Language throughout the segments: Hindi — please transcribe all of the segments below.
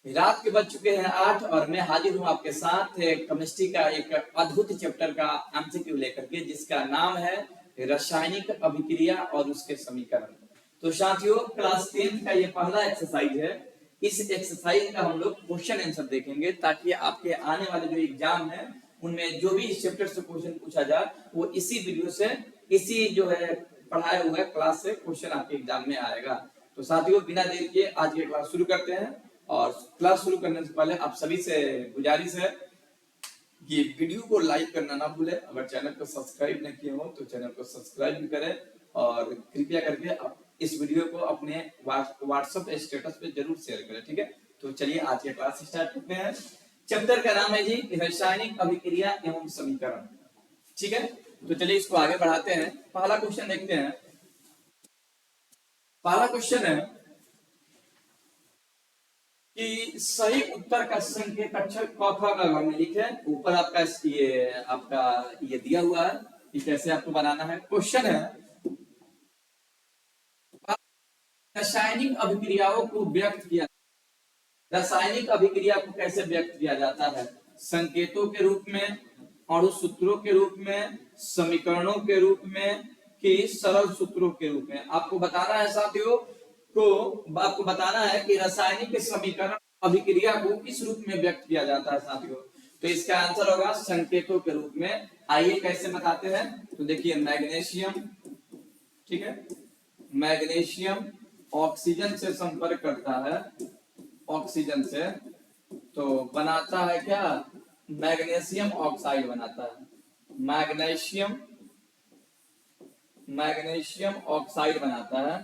रात के बज चुके हैं 8 और मैं हाजिर हूं आपके साथ केमिस्ट्री का एक अद्भुत चैप्टर का एमसीक्यू लेकर के, जिसका नाम है रासायनिक अभिक्रिया और उसके समीकरण। तो साथियों, क्लास 10 का ये पहला एक्सरसाइज है। इस एक्सरसाइज का हम लोग क्वेश्चन आंसर देखेंगे ताकि आपके आने वाले जो एग्जाम है उनमें जो भी इस चैप्टर से क्वेश्चन पूछा जाए वो इसी वीडियो से, इसी जो है पढ़ाया हुआ क्लास से क्वेश्चन आपके एग्जाम में आएगा। तो साथियों, बिना देर किए आज की क्लास शुरू करते हैं। और क्लास शुरू करने से पहले आप सभी से गुजारिश है कि वीडियो को लाइक करना ना भूलें। अगर चैनल को सब्सक्राइब नहीं किए हो तो चैनल को सब्सक्राइब भी करें और कृपया करके आप इस वीडियो को अपने व्हाट्सएप स्टेटस पे जरूर शेयर करें, ठीक है। तो चलिए आज की क्लास स्टार्ट करते हैं। चैप्टर का नाम है जी रासायनिक अभिक्रिया एवं समीकरण, ठीक है। तो चलिए इसको आगे बढ़ाते हैं। पहला क्वेश्चन देखते हैं। पहला क्वेश्चन है कि सही उत्तर का संकेत अक्षर क ख ग में लिखे। ऊपर आपका ये दिया हुआ है कि कैसे आपको बनाना है। क्वेश्चन है रासायनिक अभिक्रियाओं को व्यक्त किया। रासायनिक अभिक्रिया को कैसे व्यक्त किया जाता है? संकेतों के रूप में, अणु सूत्रों के रूप में, समीकरणों के रूप में, कि सरल सूत्रों के रूप में। आपको बताना है साथियों आपको बताना है कि रासायनिक समीकरण अभिक्रिया को किस रूप में व्यक्त किया जाता है साथियों। तो इसका आंसर होगा संकेतों के रूप में। आइए कैसे बताते हैं। तो देखिए, मैग्नीशियम, ठीक है, मैग्नीशियम ऑक्सीजन से संपर्क करता है, ऑक्सीजन से, तो बनाता है क्या? मैग्नीशियम ऑक्साइड बनाता है। मैग्नीशियम ऑक्साइड बनाता है,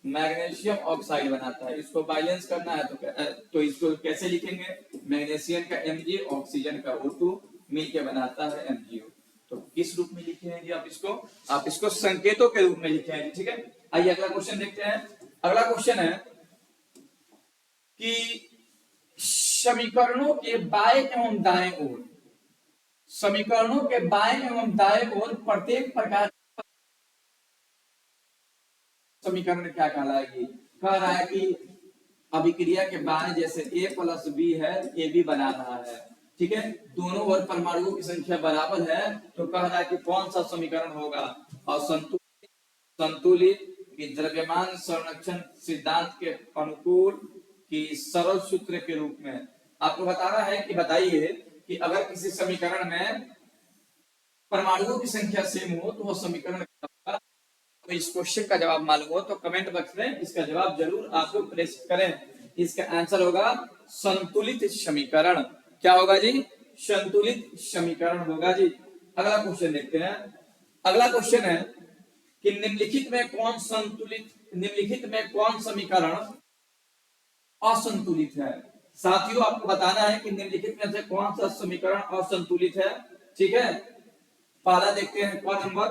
मैग्नीशियम ऑक्साइड बनाता है। इसको बैलेंस करना है तो इसको कैसे लिखेंगे? मैग्नीशियम का Mg, ऑक्सीजन का O2 मिलके बनाता है MgO। तो किस रूप में लिखे हैं जी आप इसको संकेतों के रूप में लिखे हैं, ठीक है। आइए अगला क्वेश्चन देखते हैं। अगला क्वेश्चन है कि समीकरणों के बाएं एवं दाएं ओर, समीकरणों के बाएं एवं दाएं ओर प्रत्येक प्रकार समीकरण क्या कहलाएगी? कह रहा है कि अभिक्रिया के बाएं जैसे A+B है, AB बना रहा है, ठीक है। दोनों ओर परमाणुओं की संख्या बराबर है, तो कह रहा है कि कौन सा समीकरण होगा? और संतुलित कि द्रव्यमान संरक्षण सिद्धांत के अनुकूल, कि सरल सूत्र के रूप में। आपको बताना है कि बताइए कि अगर किसी समीकरण में परमाणुओं की संख्या सेम हो तो वह समीकरण। तो इस क्वेश्चन का जवाब मालूम हो तो कमेंट बॉक्स में इसका जवाब जरूर आप लोग प्रेस करें। इसका आंसर होगा संतुलित समीकरण। क्या होगा जी? संतुलित समीकरण होगा जी। अगला क्वेश्चन देखते हैं। अगला क्वेश्चन है कि निम्नलिखित में कौन समीकरण असंतुलित है? साथियों, आपको बताना है कि निम्नलिखित में से कौन सा समीकरण असंतुलित है, ठीक है। पहला देखते हैं क नंबर,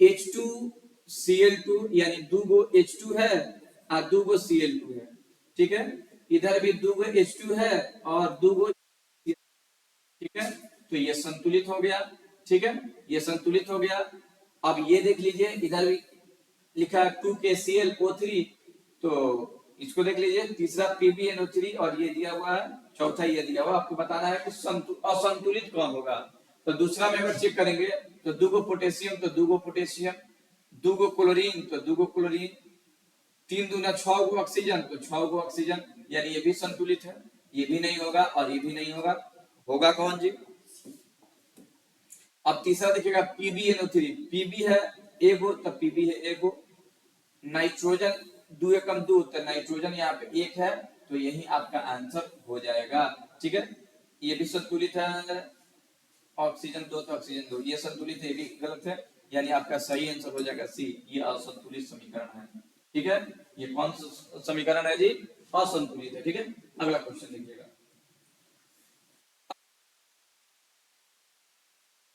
H2Cl2, यानी दूगो H2 है और दूगो Cl2 है, ठीक है। इधर भी दूगो H2 है और दूगो, ठीक है। तो ये संतुलित हो गया, ठीक है, ये संतुलित हो गया। अब ये देख लीजिए, इधर भी लिखा है 2KClO3, तो इसको देख लीजिए। तीसरा PbNO3 और ये दिया हुआ है, चौथा ये दिया हुआ। आपको बताना है कि असंतुलित कौन होगा। तो दूसरा में अगर चेक करेंगे तो दूगो पोटेशियम, तो दूगो पोटेशियम, दूगो क्लोरीन, तो दूगो क्लोरीन, 3 दूना 6 गो ऑक्सीजन, तो 6 गो ऑक्सीजन, यानी ये भी संतुलित है। ये भी नहीं होगा और ये भी नहीं होगा। होगा कौन जी? अब तीसरा देखिएगा PbNO3, Pb है एगो, तो Pb है एगो। नाइट्रोजन 2 एकम 2, तो नाइट्रोजन यहाँ पे 1 है, तो यही आपका आंसर हो जाएगा, ठीक है। ये भी संतुलित है। ऑक्सीजन 2, तो ऑक्सीजन 2, ये संतुलित है, ये भी गलत है, यानी आपका सही आंसर हो जाएगा सी, ये असंतुलित समीकरण है, ठीक है। ये कौन सा समीकरण है जी? असंतुलित है, ठीक है। अगला क्वेश्चन देखिएगा।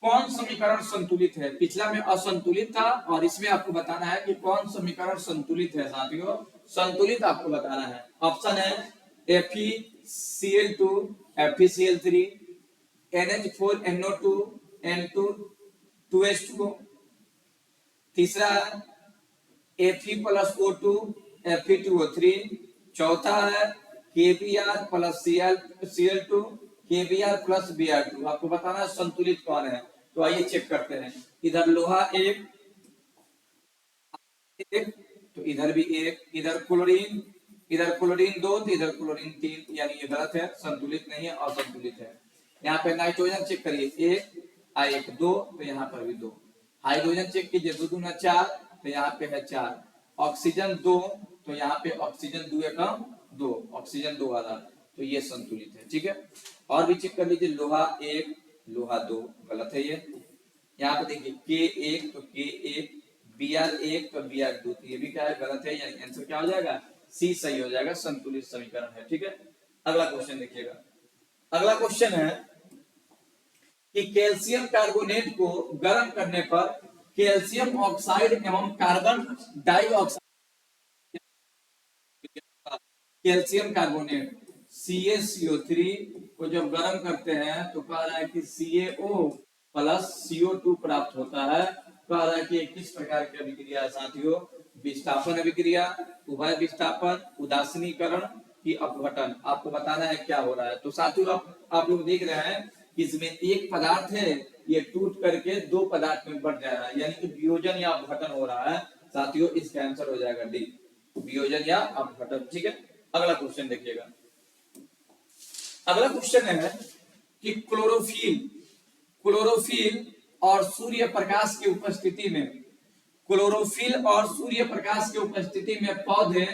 कौन समीकरण संतुलित है? पिछला में असंतुलित था और इसमें आपको बताना है कि कौन समीकरण संतुलित है साथियों। संतुलित आपको बताना है। ऑप्शन है FeCl2, FeCl3, NH4NO2, N2, 2H2। तीसरा है Fe+O2, Fe2O3। चौथा है KBr plus Cl2 KBr plus Br2। आपको बताना है संतुलित कौन है। तो आइए चेक करते हैं। इधर लोहा एक, तो इधर भी एक, इधर क्लोरीन दो, तो इधर क्लोरीन तीन, यानी ये गलत है, संतुलित नहीं है, असंतुलित है। यहाँ पे नाइट्रोजन चेक करिए, एक दो, तो यहाँ पर भी दो। हाइड्रोजन चेक कीजिए, दो दूना चार, तो यहाँ पे है चार। ऑक्सीजन दो, तो यहाँ पे ऑक्सीजन दो एकम दो, ऑक्सीजन दो वाला, तो ये संतुलित है। ठीक है, और भी चेक कर लीजिए, लोहा एक, लोहा दो, गलत है ये। यहाँ पे देखिए K1 तो K1, Br1 तो Br2, तो ये भी क्या है, गलत है, यानी आंसर क्या हो जाएगा, सी सही हो जाएगा, संतुलित समीकरण है। ठीक है, अगला क्वेश्चन देखिएगा। अगला क्वेश्चन है कि कैल्शियम कार्बोनेट को गर्म करने पर कैल्शियम ऑक्साइड एवं carbon dioxide, calcium carbonate CaCO3 को जब गर्म करते हैं तो कह रहा है कि CaO प्लस CO2 प्राप्त होता है। कह रहा है कि किस प्रकार की अभिक्रिया है साथियों, विस्थापन अभिक्रिया, उभय विस्थापन, उदासीनीकरण की अपघटन। आपको बताना है क्या हो रहा है। तो साथियों आप लोग देख रहे हैं कि इसमें एक पदार्थ है, ये टूट करके दो पदार्थ में बढ़ जा रहा है, यानी कि वियोजन या अपघटन हो रहा है। साथियों इसका आंसर हो जाएगा डी, वियोजन या अपघटन। ठीक है, अगला क्वेश्चन देखिएगा। अगला क्वेश्चन है कि क्लोरोफिल और सूर्य प्रकाश की उपस्थिति में, क्लोरोफिल और सूर्य प्रकाश की उपस्थिति में पौधे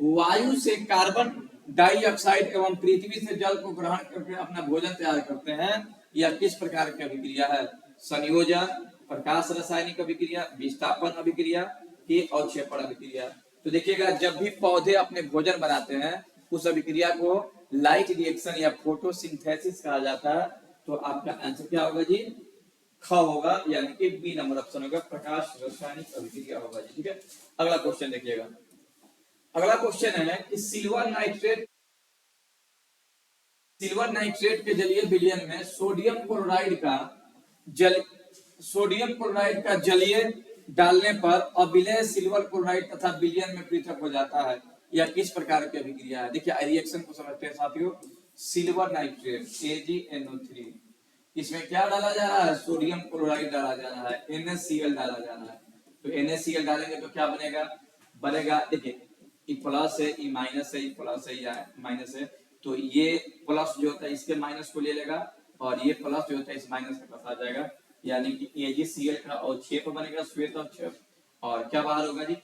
वायु से कार्बन डाइऑक्साइड एवं पृथ्वी से जल को ग्रहण करके अपना भोजन तैयार करते हैं। यह किस प्रकार की अभिक्रिया है, संयोजन, प्रकाश रासायनिक अभिक्रिया, विस्थापन अभिक्रिया की अवक्षेपण अभिक्रिया। तो देखिएगा, जब भी पौधे अपने भोजन बनाते हैं उस अभिक्रिया को लाइट रिएक्शन या फोटोसिंथेसिस कहा जाता है। तो आपका आंसर क्या होगा जी, ख होगा, यानी कि बी नंबर ऑप्शन होगा, प्रकाश रासायनिक अभिक्रिया होगा जी। ठीक है, अगला क्वेश्चन देखिएगा। अगला क्वेश्चन है कि सिल्वर नाइट्रेट के जलीय विलयन में सोडियम क्लोराइड का जलीय डालने पर अविलय सिल्वर क्लोराइड तथा विलयन में पृथक हो जाता है। यह किस प्रकार की अभिक्रिया है। देखिए रिएक्शन को समझते हैं साथियों। सिल्वर नाइट्रेट AgNO3, इसमें क्या डाला जा रहा है, सोडियम क्लोराइड डाला जा रहा है, NaCl डाला जा रहा है। तो NaCl डालेंगे तो क्या बनेगा, देखिए ई प्लस है, ई माइनस है, ई प्लस है, या माइनस है। तो ये प्लस जो होता है इसके माइनस को ले लेगा, और ये प्लस जो होता है इस माइनस के पास आ जाएगा, यानी कि AgCl का अवक्षेप बनेगा, श्वेत अवक्षेप, और क्या बाहर होगा जी,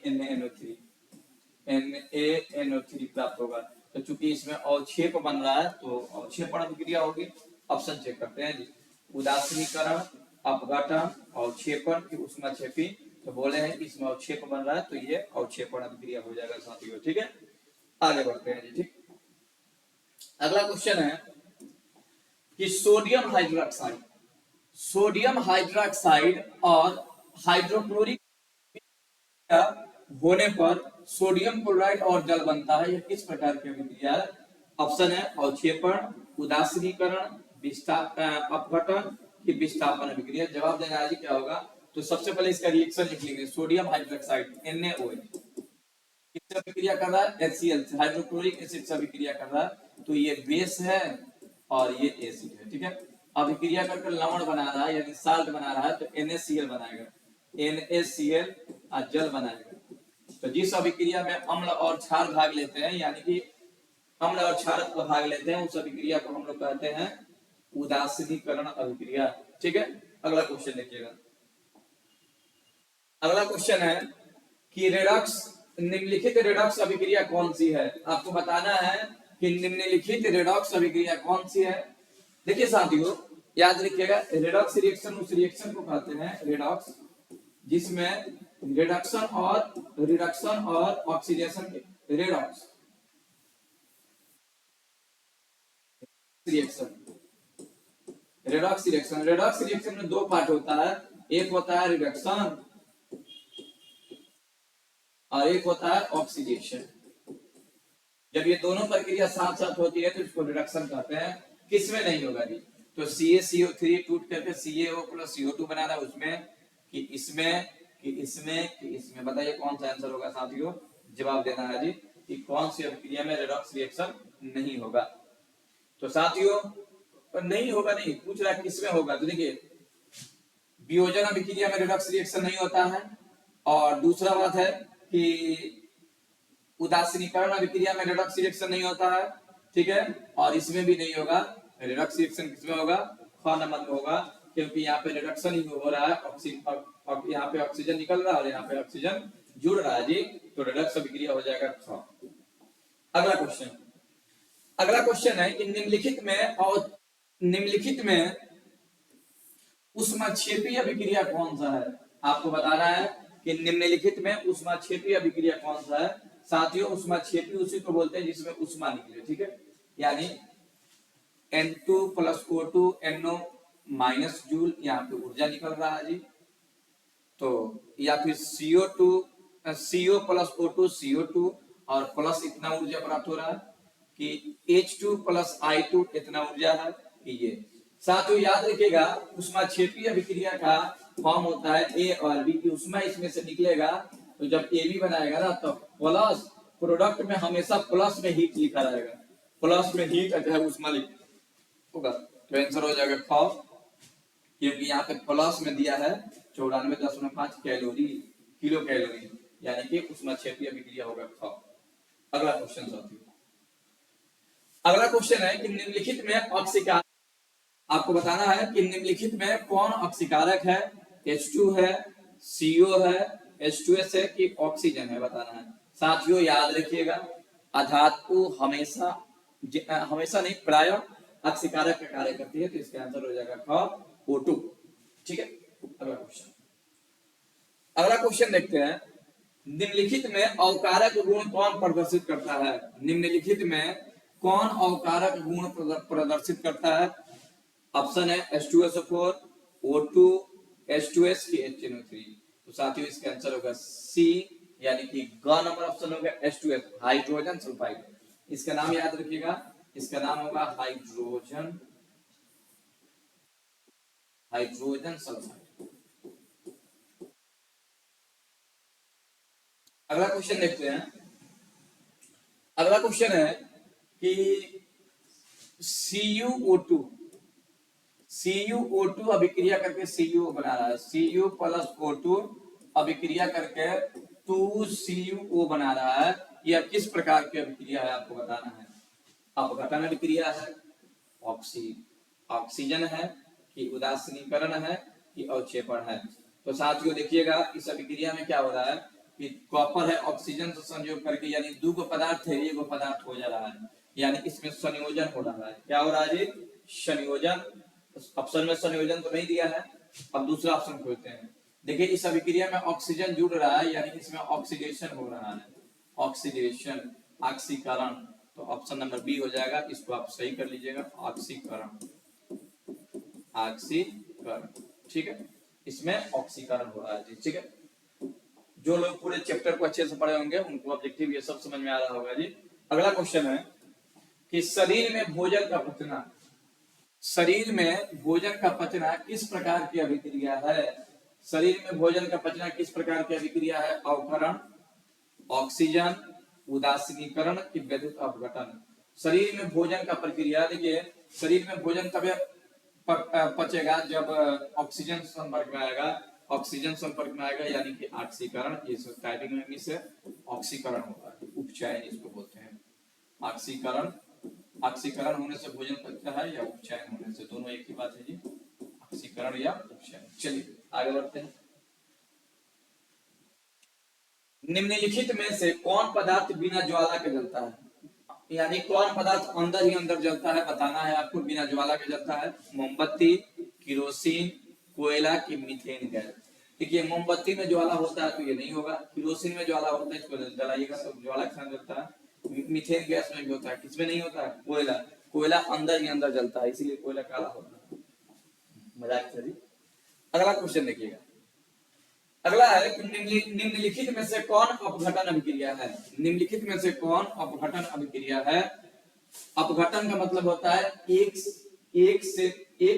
NaNO3 प्राप्त होगा। तो चूंकि इसमें अवक्षेप बन रहा है तो अवक्षेपण अभिक्रिया होगी। ऑप्शन चेक करते हैं जी, उदासीनीकरण, अपघटन, अवक्षेपण की ऊष्माक्षेपी। तो बोले हैं इसमें अवक्षेप बन रहा है तो ये अवक्षेपण अभिक्रिया हो जाएगा साथियों। ठीक है, आगे बढ़ते हैं जी। ठीक, अगला क्वेश्चन है कि सोडियम हाइड्रोक्साइड और हाइड्रोक्लोरिक होने पर सोडियम क्लोराइड और जल बनता है। यह किस प्रकार की अभिक्रिया है। ऑप्शन है अवक्षेपण, उदासीनीकरण, अपघटन की विस्थापन अभिक्रिया। जवाब देना है जी क्या होगा। तो सबसे पहले इसका रिएक्शन लिख लेंगे, सोडियम हाइड्रोक्साइड NaOH किससे अभिक्रिया कर रहा है, HCl से, हाइड्रोक्लोरिक एसिड से अभिक्रिया कर रहा है। तो ये बेस है और ये एसिड है। ठीक है, अभिक्रिया करके लवण बना रहा है यानी साल्ट बना रहा है, तो NaCl बनाएगा, NaCl और जल बनाएगा। तो जिस अभिक्रिया में अम्ल और क्षार भाग लेते हैं, यानी कि अम्ल और क्षार भाग लेते हैं, उस अभिक्रिया को हम लोग कहते हैं उदासीनीकरण अभिक्रिया। ठीक है, अगला क्वेश्चन देखिएगा। अगला क्वेश्चन है कि निम्नलिखित रेडॉक्स अभिक्रिया कौन सी है। आपको बताना है कि निम्नलिखित रेडॉक्स अभिक्रिया कौन सी है। देखिए साथियों याद रखिएगा, रेडॉक्स रिएक्शन उस रिएक्शन को कहते हैं रेडॉक्स जिसमें रिडक्शन और ऑक्सीडेशन, रेडॉक्स रिएक्शन में दो पार्ट होता है, एक होता है रिडक्शन और एक होता है ऑक्सीडेशन। जब ये दोनों प्रक्रिया साथ साथ होती है तो इसको रिडक्शन कहते हैं। किसमें नहीं होगा जी, तो CaCO3 टूट करके CaO प्लस CO2 बना रहा है, उसमें कि इसमें बताइए कौन सा आंसर होगा साथियों। जवाब देना है जी कि कौन सी अभिक्रिया में रेडॉक्स रिएक्शन नहीं होगा। तो साथियों नहीं होगा, नहीं पूछ रहा किसमें होगा, तो देखिए वियोजन अभिक्रिया में रेडॉक्स रिएक्शन नहीं होता है, और दूसरा बात है कि उदासीनीकरण अभिक्रिया में रेडॉक्स रिएक्शन नहीं होता है, ठीक है, और इसमें भी नहीं होगा। रेडॉक्स रिएक्शन किसमें होगा, ख नंबर में होगा, क्योंकि यहाँ पे रिडक्शन ही हो रहा है, यहाँ पे ऑक्सीजन निकल रहा है और यहाँ पे ऑक्सीजन जुड़ रहा है जी, तो रेडॉक्स अभिक्रिया हो जाएगा ख। अगला क्वेश्चन है कि निम्नलिखित में ऊष्माक्षेपीय अभिक्रिया कौन सा है। आपको बताना है कि निम्नलिखित में ऊष्माक्षेपीय अभिक्रिया कौन सा है। साथियों ऊष्माक्षेपी उसी को बोलते हैं जिसमें ऊष्मा निकले, ठीक है, यानी N2 plus O2 NO minus joule, यहाँ पे ऊर्जा निकल रहा है जी। तो या फिर CO प्लस O2 CO2 और प्लस इतना ऊर्जा प्राप्त हो रहा है कि H2 प्लस I2 इतना ऊर्जा है कि ये। साथियों याद रखिएगा ऊष्माक्षेपीय अभिक्रिया का फॉर्म होता है A और B की ऊष्मा इसमें से निकलेगा, तो जब AB बनाएगा ना तो प्लस प्रोडक्ट में हमेशा प्लस में हीट लिखा रहेगा, प्लस में हीट अगर ऊष्मा होगा तो आंसर हो जाएगा ख, क्योंकि यहाँ पे प्लस में दिया है 94.5 कैलोरी किलो कैलोरी, यानी कि ऊष्माक्षेपीय अभिक्रिया होगा ख। अगला क्वेश्चन साथियों, अगला क्वेश्चन है कि निम्नलिखित में ऑक्सीकारक, आपको बताना है कि निम्नलिखित में कौन ऑक्सीकारक है। H2 है, CO है, H2S है कि ऑक्सीजन है, बताना है। साथियों याद रखिएगा अधातु हमेशा नहीं प्राय ऑक्सीकारक का कार्य करती है, तो इसका आंसर हो जाएगा ख O2, ठीक है। अगला क्वेश्चन देखते हैं, निम्नलिखित में अवकारक गुण कौन प्रदर्शित करता है। निम्नलिखित में कौन अवकारक गुण प्रदर्शित करता है। ऑप्शन है H2SO4, O2, H2S की HNO3। तो साथियों इसका आंसर होगा C, यानी कि ग नंबर ऑप्शन होगा H2S हाइड्रोजन सल्फाइड। इसका नाम याद रखिएगा, इसका नाम होगा हाइड्रोजन सल्फाइड। अगला क्वेश्चन देखते हैं, अगला क्वेश्चन है कि CuO2 अभिक्रिया करके CuO बना रहा है, Cu प्लस O2 अभिक्रिया करके 2CuO बना रहा है। यह किस प्रकार की अभिक्रिया है आपको बताना है। अपघटन अभिक्रिया है, ऑक्सीजन है कि उदासीनीकरण है कि अवक्षेपण है। तो साथियों देखिएगा इस अभिक्रिया में क्या हो रहा है कि कॉपर है ऑक्सीजन से संयोग करके, यानी दो पदार्थ है एक पदार्थ हो जा रहा है, यानी इसमें संयोजन हो रहा है। क्या हो रहा है जी, संयोजन। ऑप्शन में संयोजन तो नहीं दिया है, अब दूसरा ऑप्शन खोलते हैं। देखिए इस अभिक्रिया में ऑक्सीजन जुड़ रहा है, यानी इसमें ऑक्सीडेशन हो रहा है, ऑक्सीडेशन ऑक्सीकरण। तो ऑप्शन नंबर बी हो जाएगा, इसको आप सही कर लीजिएगा, ऑक्सीकरण, ठीक है, इसमें ऑक्सीकरण हो रहा है जी, ठीक है। जो लोग पूरे चैप्टर को अच्छे से पढ़े होंगे उनको ऑब्जेक्टिव ये सब समझ में आ रहा होगा जी। अगला क्वेश्चन है कि शरीर में भोजन का पचना किस प्रकार की अभिक्रिया है। शरीर में भोजन का पचना किस प्रकार की अभिक्रिया है। अवकरण, ऑक्सीजन, उदासीनीकरण की विद्युत अपघटन। शरीर में भोजन का प्रक्रिया, देखिए शरीर में भोजन तब पचेगा जब ऑक्सीजन संपर्क में आएगा, यानी कि ऑक्सीकरण। टाइपिंग में इंग्लिश से ऑक्सीकरण होता है, उपचयन इसको बोलते हैं। ऑक्सीकरण होने से भोजन पचता है या उपचयन होने से, दोनों एक ही बात है जी, ऑक्सीकरण या उपचयन। चलिए आगे बढ़ते हैं। निम्नलिखित में से कौन पदार्थ बिना ज्वाला के जलता है, यानी कौन पदार्थ अंदर ही अंदर जलता है, बताना है आपको, बिना ज्वाला के जलता है। मोमबत्ती, किरोसिन, कोयला की मीथेन गैस। देखिए मोमबत्ती में ज्वाला होता है तो ये नहीं होगा, किरोसिन में ज्वाला होता है, इसको जलाइएगा तो ज्वाला के साथ जलता है। मीथेन गैस में भी होता है, किसमें नहीं होता है, कोयला अंदर ही अंदर जलता है, इसीलिए कोयला काला होता है। मजाक से। अगला क्वेश्चन देखिएगा, अगला है कि निम्नलिखित में से कौन अपघटन अभिक्रिया है। निम्नलिखित में से कौन अपघटन अभिक्रिया है। अपघटन का मतलब होता है एक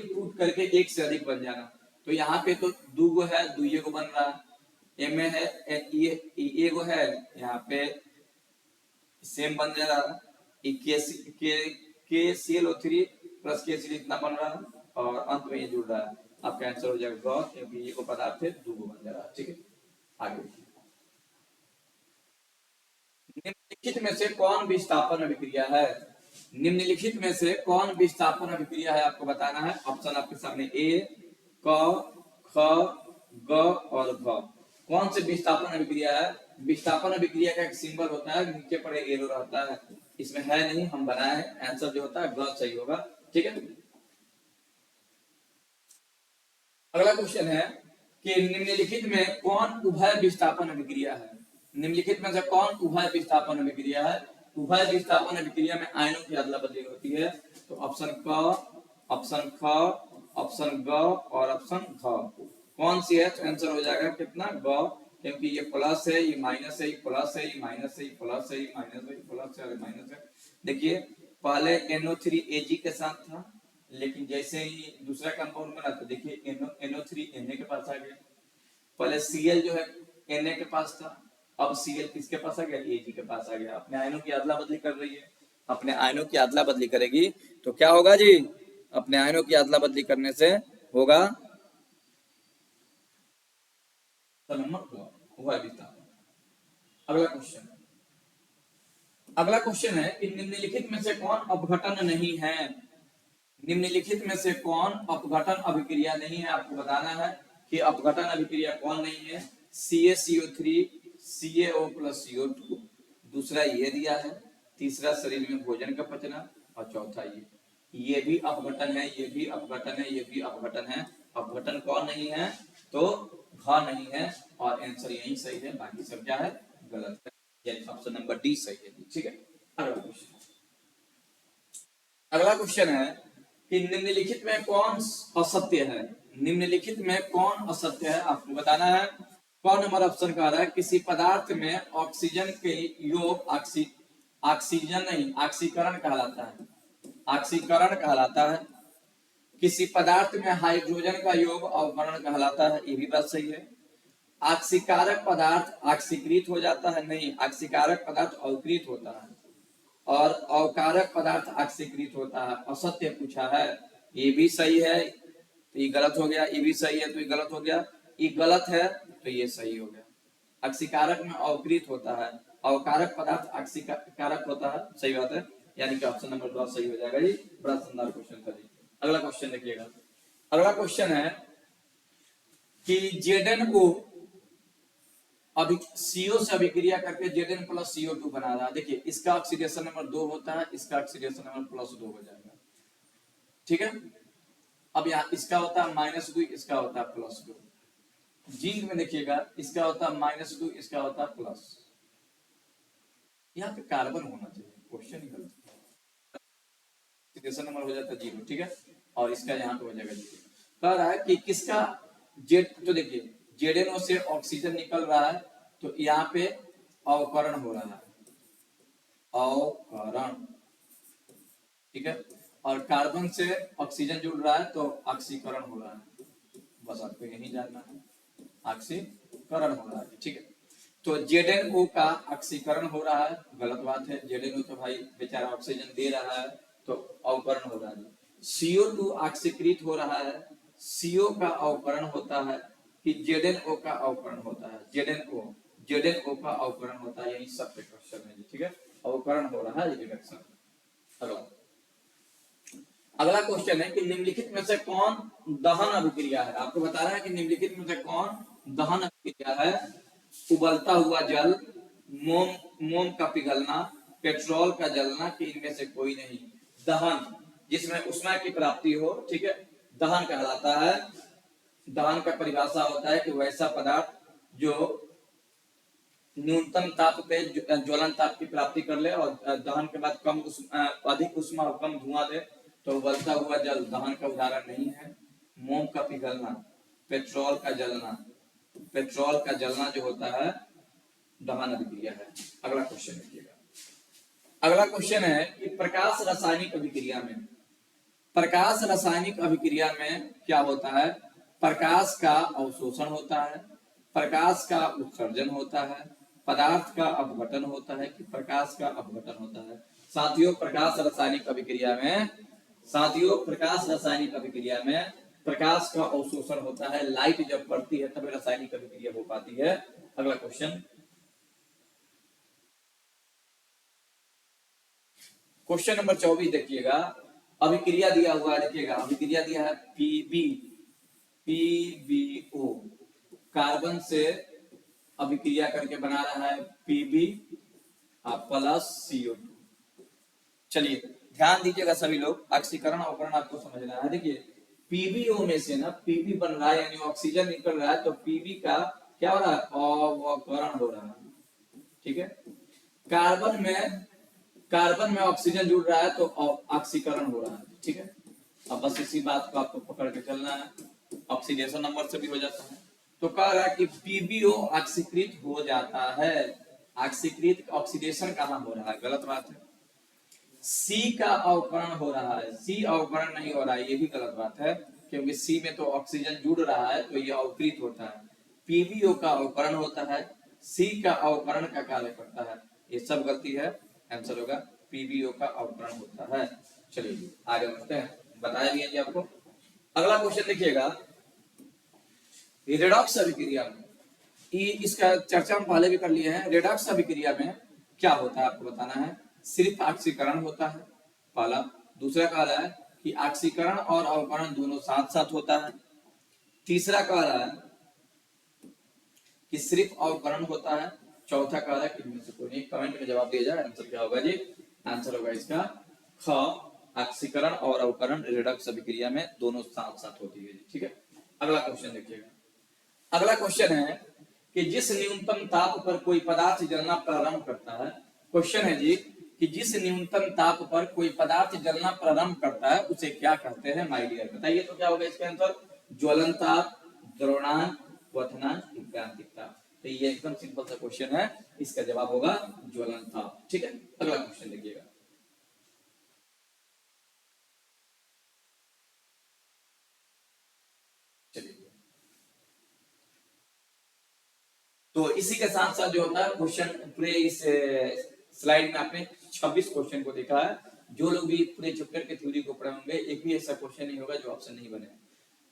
टूट करके एक से अधिक बन जाना। तो यहाँ पे तो दूगो है, दुइये को बन रहा है, एम है, ये गो है, यहाँ पे सेम बन जा रहा है, KClO3 प्लस KCl इतना बन रहा है और अंत में ये जुड़ रहा है, आपका आंसर हो जाएगा ग, क्योंकि ये पदार्थ है दो बन जा रहा है। ठीक है, आगे निम्नलिखित में से कौन विस्थापन अभिक्रिया है? निम्नलिखित में से कौन विस्थापन अभिक्रिया है आपको बताना है। ऑप्शन आपके सामने ए, क, ख, ग और घ। कौन से विस्थापन अभिक्रिया है? विस्थापन अभिक्रिया का एक सिंबल होता है, नीचे पर एरो रहता है, इसमें है नहीं, हम बनाए हैं। आंसर जो होता है ग सही होगा। ठीक है, अगला क्वेश्चन है कि निम्नलिखित में कौन उभय विस्थापन अभिक्रिया है? निम्नलिखित में से कौन उभय विस्थापन अभिक्रिया है? उभय विस्थापन अभिक्रिया में आयनों की अदला बदली होती है। तो ऑप्शन क, ऑप्शन ख, ऑप्शन ग और ऑप्शन घ कौन सी है? तो आंसर हो जाएगा कितना? ग, क्योंकि ये प्लस है, ये माइनस है, ये प्लस है, ये माइनस है, ये प्लस है, ये माइनस है, ये प्लस है और माइनस है। देखिए पहले NO3 Ag के साथ था, लेकिन जैसे ही दूसरा कंपाउंड बना तो देखिए NO3 Na के पास आ गया। पहले Cl जो है Na के पास था, अब Cl किसके पास आ गया? Ag के पास आ गया। अपने आयनों की अदला बदली कर रही है, अपने आयनों की अदला बदली करेगी तो क्या होगा जी? अपने आयनों की अदला बदली करने से होगा अगला क्वेश्चन, अगला क्वेश्चन है कि निम्नलिखित में से कौन अपघटन नहीं है? निम्नलिखित में से कौन अपघटन अभिक्रिया नहीं है? आपको बताना है कि अपघटन अभिक्रिया कौन नहीं है। CaCO3 CaO प्लस CO2, दूसरा ये दिया है, तीसरा शरीर में भोजन का पचना और चौथा ये भी अपघटन है, ये भी अपघटन है, ये भी अपघटन है। अपघटन कौन नहीं है? तो घ नहीं है और आंसर यही सही है, बाकी सब क्या है? गलत है, यानी ऑप्शन नंबर डी सही है। ठीक है, अगला क्वेश्चन, अगला क्वेश्चन है कि निम्नलिखित में कौन असत्य है? निम्नलिखित में कौन असत्य है आपको बताना है। कौन नंबर ऑप्शन कह रहा है किसी पदार्थ में ऑक्सीजन के योग ऑक्सीजन नहीं, ऑक्सीकरण कहलाता है, ऑक्सीकरण कहलाता है। किसी पदार्थ में हाइड्रोजन का योग अवकरण कहलाता है, ये भी बात सही है। ऑक्सीकारक पदार्थ ऑक्सीकृत हो जाता है, नहीं, ऑक्सीकारक पदार्थ अवकृत होता है और अवकारक पदार्थ ऑक्सीकृत होता है। असत्य पूछा है, ये भी सही है तो ये गलत हो गया, ये भी सही है तो ये गलत हो गया, ये गलत है तो ये सही हो गया। ऑक्सीकारक में अवकृत होता है, अवकारक पदार्थ ऑक्सीकारक होता है, सही बात है, यानी कि ऑप्शन नंबर 2 सही हो जाएगा जी। बड़ा शानदार क्वेश्चन था जी। अगला क्वेश्चन देखिएगा, अगला क्वेश्चन है कि Zn को अभी CO से अभिक्रिया करके Zn प्लस CO2 बना रहा है। देखिए इसका ऑक्सीडेशन नंबर 2 होता है, इसका ऑक्सीडेशन नंबर प्लस 2 हो जाएगा। ठीक है, अब यहाँ इसका होता है -2, इसका होता है +2। जिंक में देखिएगा इसका होता है -2, इसका होता है प्लस, यहाँ पे कार्बन होना चाहिए, क्वेश्चन ही गलत, ऑक्सीडेशन नंबर हो जाता है 0। ठीक है, और इसका यहाँ पे हो जाएगा 0। कह रहा है कि किसका जेड, तो देखिए Zno से ऑक्सीजन निकल रहा है तो यहाँ पे अवकरण हो रहा है, अवकरण। ठीक है, और कार्बन से ऑक्सीजन जुड़ रहा है तो ऑक्सीकरण हो रहा है, बस आपको यही जानना है, ऑक्सीकरण हो रहा है। ठीक है, तो Zno का ऑक्सीकरण हो रहा है, गलत बात है। Zno तो भाई बेचारा ऑक्सीजन दे रहा है तो अवकरण हो रहा है। CO2 ऑक्सीकृत हो रहा है, CO का अवकरण होता है कि Zno का अवकरण होता है, Zno का अवकरण होता है, यही सब क्वेश्चन है। ठीक है, अवकरण हो रहा है, रिडक्शन। अगला, अगला क्वेश्चन है कि निम्नलिखित में से कौन दहन अभिक्रिया है? आपको बता रहा है कि निम्नलिखित में से कौन दहन अभिक्रिया है। उबलता हुआ जल, मोम का पिघलना, पेट्रोल का जलना, कि इनमें से कोई नहीं। दहन जिसमें ऊष्मा की प्राप्ति हो, ठीक है, दहन कहलाता है। दहन का परिभाषा होता है कि वैसा पदार्थ जो न्यूनतम ताप पे ज्वलन ताप की प्राप्ति कर ले और दहन के बाद अधिक ऊष्मा और कम धुआं दे, तो उबलता हुआ जल दहन का उदाहरण नहीं है। मोम का पिघलना, पेट्रोल का जलना, पेट्रोल का जलना जो होता है दहन अभिक्रिया है। अगला क्वेश्चन देखिएगा, अगला क्वेश्चन है कि प्रकाश रासायनिक अभिक्रिया में, प्रकाश रासायनिक अभिक्रिया में क्या होता है? प्रकाश का अवशोषण होता है, प्रकाश का उत्सर्जन होता है, पदार्थ का अपघटन होता है कि प्रकाश का अपघटन होता है? साथियों, प्रकाश रासायनिक अभिक्रिया में, साथियों प्रकाश रासायनिक अभिक्रिया में प्रकाश का अवशोषण होता है। लाइट जब पड़ती है तब रासायनिक अभिक्रिया हो पाती है। अगला क्वेश्चन, क्वेश्चन नंबर 24 देखिएगा। अभिक्रिया दिया हुआ है, देखिएगा अभिक्रिया दिया है पीबीओ, कार्बन से अभिक्रिया करके बना रहा है पीबी प्लस CO2। चलिए ध्यान दीजिएगा सभी लोग, ऑक्सीकरण अवकरण आपको समझना है। देखिए पीबीओ में से ना पीबी बन रहा है, यानी ऑक्सीजन निकल रहा है, तो पीबी का क्या हो रहा है? अवकरण हो रहा है। ठीक है, कार्बन में ऑक्सीजन जुड़ रहा है तो ऑक्सीकरण हो रहा है। ठीक है, अब बस इसी बात को आपको पकड़ के चलना है, ऑक्सीडेशन नंबर से भी हो जाता है। तो कह रहा है कि पीबीओ ऑक्सीकृत हो जाता है। ऑक्सीकृत, ऑक्सीडेशन कहाँ हो रहा है? गलत बात है। सी का अवकरण हो रहा है, सी अवकरण नहीं हो रहा है, ये भी गलत बात है, क्योंकि सी में तो ऑक्सीजन जुड़ रहा है तो ये अवकृत होता है। पीबीओ का अवकरण होता है, सी का अवकरण का कार्य करता है। ये सब गलती है, आंसर होगा पीबीओ का अवकरण होता है। चलिए आगे बढ़ते हैं, बताया भी है जी आपको। अगला क्वेश्चन देखिएगा, रेडॉक्स अभिक्रिया में, इसका चर्चा हम पहले भी कर लिए हैं। रेडॉक्स अभिक्रिया में क्या होता है आपको बताना है। सिर्फ ऑक्सीकरण होता है पहला। दूसरा कह रहा है कि ऑक्सीकरण और अवकरण दोनों साथ साथ होता है। तीसरा कह रहा है कि सिर्फ अवकरण होता है। चौथा कह रहा है कि इनमें से कोई नहीं। कमेंट में जवाब दिया जाए, आंसर क्या होगा जी? आंसर होगा इसका ख, ऑक्सीकरण और अवकरण रेडॉक्स अभिक्रिया में दोनों साथ साथ होती है। ठीक है, अगला क्वेश्चन देखिएगा। अगला क्वेश्चन है कि जिस न्यूनतम ताप पर कोई पदार्थ जलना प्रारंभ करता है, क्वेश्चन है जी कि जिस न्यूनतम ताप पर कोई पदार्थ जलना प्रारंभ करता है उसे क्या कहते हैं माय डियर? बताइए तो क्या होगा इसका आंसर? ज्वलन ताप, द्रवणांक, क्वथनांक, क्रांतिक ताप। तो ये एकदम सिंपल सा क्वेश्चन है, इसका जवाब होगा ज्वलन ताप। ठीक है, अगला क्वेश्चन देखिएगा। चलिए, तो इसी के साथ साथ जो होता है क्वेश्चन, पूरे इस स्लाइड में आपने 26 क्वेश्चन को देखा है। जो लोग भी पूरे चैप्टर के थ्योरी को पढ़े होंगे, एक भी ऐसा क्वेश्चन नहीं होगा जो ऑप्शन नहीं बने।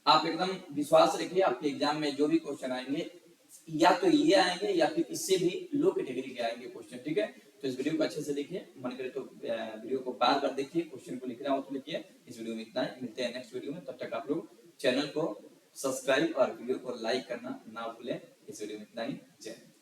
आप एकदम विश्वास रखिए, आपके एग्जाम में जो भी क्वेश्चन आएंगे या तो ये आएंगे या फिर इससे भी लो कैटेगरी के आएंगे क्वेश्चन। ठीक है, तो इस वीडियो को अच्छे से देखिए, मन करे तो वीडियो को बार बार देखिए, क्वेश्चन को लिखना हो तो लिखिए। इस वीडियो में इतना ही, मिलते हैं नेक्स्ट वीडियो में। तब तक आप लोग चैनल को सब्सक्राइब और वीडियो को लाइक करना ना भूलें। इस वीडियो में इतना ही, जय हिंद।